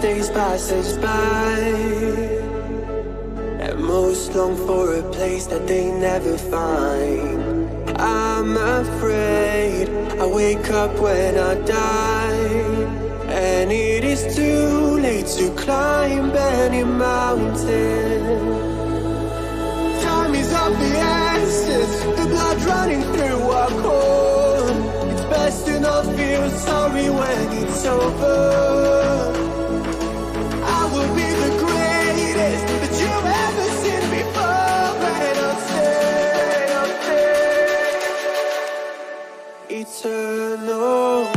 days pass us by, and most long for a place that they never find. I'm afraid I wake up when I die, and it is too late to climb any mountain. Time is of the essence, the blood running through our core. It's best to not feel sorry when it's over. I will be the greatest that you've ever seen before, and I'll stay eternal.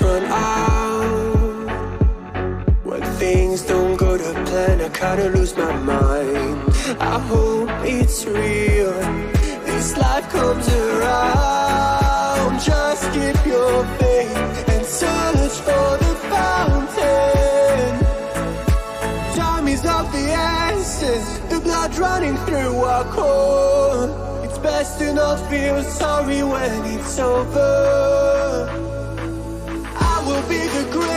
Run out when things don't go to plan. I kinda lose my mind. I hope it's real, this life comes around. Just keep your faith and search for the fountain. Time is of the essence, the blood running through our core. It's best to not feel sorry when it's over. Will be the greatest